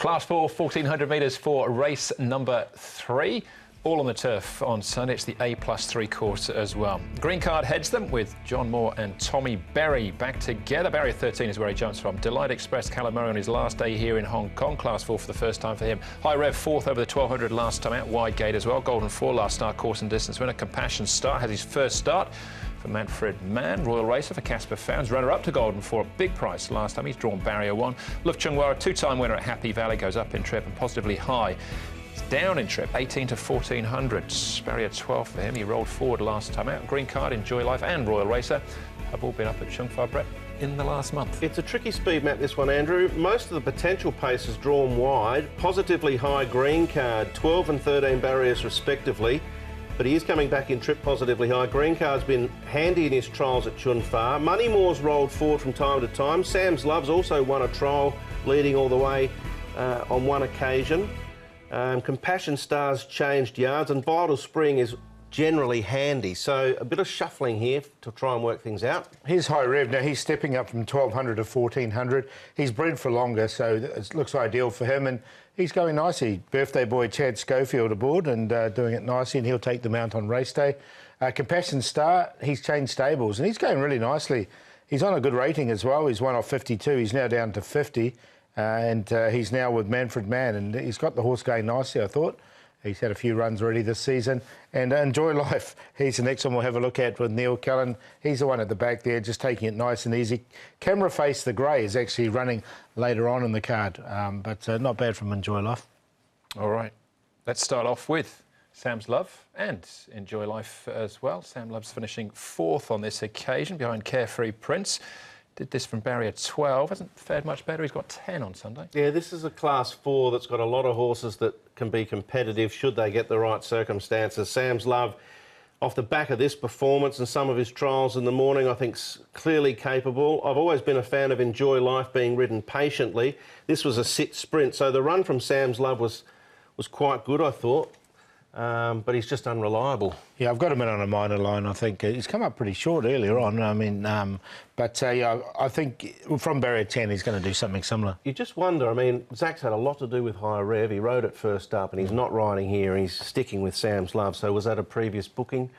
Class 4, 1,400 metres for race number 3. All on the turf on Sunday. It's the A+3 course as well. Green Card heads them with John Moore and Tommy Berry back together. Barrier 13 is where he jumps from. Delight Express, Callum Murray on his last day here in Hong Kong. Class 4 for the first time for him. High Rev 4th over the 1,200 last time out. Wide Gate as well. Golden 4 last start course and distance winner. Compassion Star has his first start for Manfred Mann. Royal Racer for Casper Founds. Runner-up to Golden 4 at big price last time. He's drawn Barrier 1. Luf Chung Wah, two-time winner at Happy Valley, goes up in trip and positively high. Down in trip, 18 to 1,400. Barrier 12 for him. He rolled forward last time out. Green Card, Enjoy Life and Royal Racer have all been up at Chung Fa, Brett, in the last month. It's a tricky speed map, this one, Andrew. Most of the potential pace is drawn wide. Positively high Green Card, 12 and 13 barriers respectively. But he is coming back in trip positively high. Green Card's been handy in his trials at Chun Fa. Moneymore's rolled forward from time to time. Sam's Love's also won a trial leading all the way on one occasion. Compassion Star's changed yards, and Vital Spring is generally handy. So a bit of shuffling here to try and work things out. Here's High Rev. Now he's stepping up from 1,200 to 1,400. He's bred for longer, so it looks ideal for him, and he's going nicely. Birthday boy Chad Schofield aboard and doing it nicely, and he'll take them out on race day. Compassion Star, he's changed stables, and he's going really nicely. He's on a good rating as well. He's won off 52. He's now down to 50. And he's now with Manfred Mann, and he's got the horse going nicely, I thought. He's had a few runs already this season. And Enjoy Life, he's the next one we'll have a look at with Neil Callan. He's the one at the back there, just taking it nice and easy. Camera Face the Grey is actually running later on in the card, but not bad from Enjoy Life. All right, let's start off with Sam's Love and Enjoy Life as well. Sam Love's finishing 4th on this occasion behind Carefree Prince. Did this from Barrier 12. Hasn't fared much better. He's got 10 on Sunday. Yeah, this is a Class 4 that's got a lot of horses that can be competitive should they get the right circumstances. Sam's Love, off the back of this performance and some of his trials in the morning, I think's clearly capable. I've always been a fan of Enjoy Life being ridden patiently. This was a sit sprint, so the run from Sam's Love was quite good, I thought. But he's just unreliable. Yeah, I've got him in on a minor line, I think. He's come up pretty short earlier on, I mean, yeah, I think from Barrier 10 he's going to do something similar. You just wonder, I mean, Zach's had a lot to do with High Rev. He rode it first up and he's not riding here and he's sticking with Sam's Love. So was that a previous booking?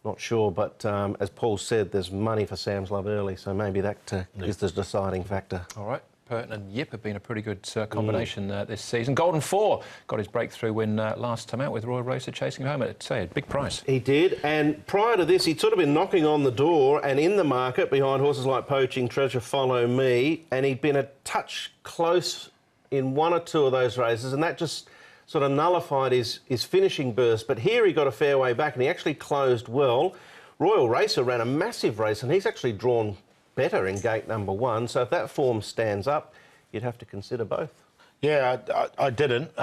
Not sure, but as Paul said, there's money for Sam's Love early, so maybe that is the deciding factor. All right. Burton and Yip have been a pretty good combination this season. Golden 4 got his breakthrough win last time out with Royal Racer chasing him home at, say, a big price. He did, and prior to this, he'd sort of been knocking on the door and in the market behind horses like Poaching Treasure, Follow Me, and he'd been a touch close in one or two of those races, and that just sort of nullified his finishing burst. But here he got a fair way back, and he actually closed well. Royal Racer ran a massive race, and he's actually drawn better in gate number 1, so if that form stands up, you'd have to consider both. Yeah, I didn't,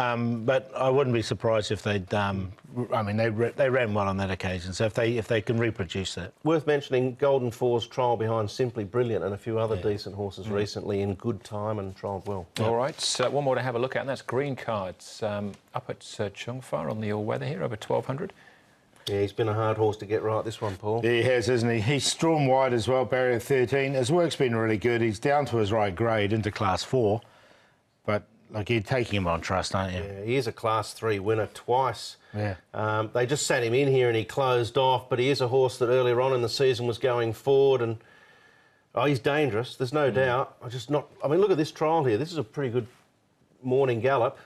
but I wouldn't be surprised if they'd. I mean, they ran well on that occasion, so if they can reproduce that. Worth mentioning Golden 4's trial behind Simply Brilliant and a few other decent horses recently in good time and trialled well. All right, so one more to have a look at, and that's Green Cards up at Chung Fa on the all-weather here, over 1,200. Yeah, he's been a hard horse to get right, this one, Paul. Yeah, he has, isn't he? He's drawn wide as well, Barrier 13. His work's been really good. He's down to his right grade into Class 4. But, like, you're taking him on trust, aren't you? Yeah, he is a Class 3 winner twice. Yeah. They just sat him in here and he closed off, but he is a horse that earlier on in the season was going forward and... Oh, he's dangerous, there's no doubt. I mean, look at this trial here. This is a pretty good morning gallop.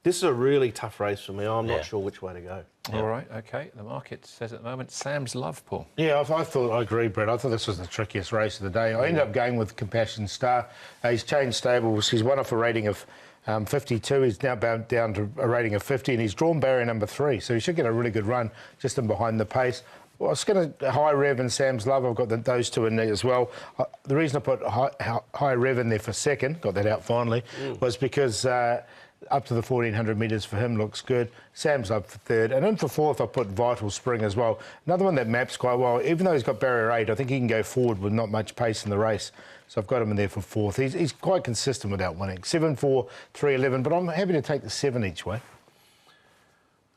This is a really tough race for me. I'm not sure which way to go. All right, OK. The market says at the moment, Sam's Love, Paul. Yeah, I agree, Brett. I thought this was the trickiest race of the day. I ended up going with Compassion Star. He's changed stables. He's won off a rating of 52. He's now down to a rating of 50, and he's drawn barrier number 3, so he should get a really good run just in behind the pace. Well, I was going to High Rev and Sam's Love. I've got those two in there as well. The reason I put High Rev in there for second, got that out finally, was because... up to the 1,400 metres for him looks good. Sam's Love for third. And in for fourth, I put Vital Spring as well. Another one that maps quite well. Even though he's got barrier 8, I think he can go forward with not much pace in the race. So I've got him in there for fourth. He's quite consistent without winning. 7, 4, 3, 11. But I'm happy to take the 7 each way.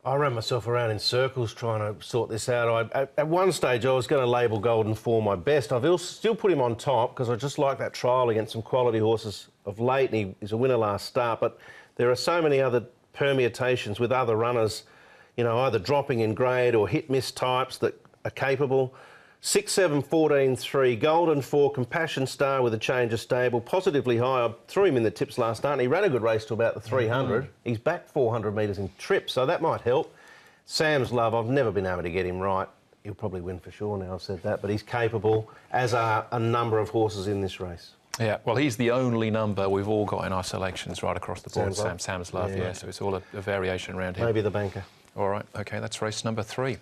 I ran myself around in circles trying to sort this out. At one stage, I was going to label Golden 4 my best. I've still put him on top because I just like that trial against some quality horses of late, and he's a winner last start. But there are so many other permutations with other runners, you know, either dropping in grade or hit-miss types that are capable. 6, 7, 14, 3, Golden 4, Compassion Star with a change of stable, Positively High. I threw him in the tips last start and he ran a good race to about the 300. He's back 400 metres in trip, so that might help. Sam's Love, I've never been able to get him right. He'll probably win for sure now, I've said that, but he's capable, as are a number of horses in this race. Yeah, well, he's the only number we've all got in our selections right across the board. Sam's Love, yeah, so it's all a variation around here. Maybe the banker. All right, OK, that's race number 3.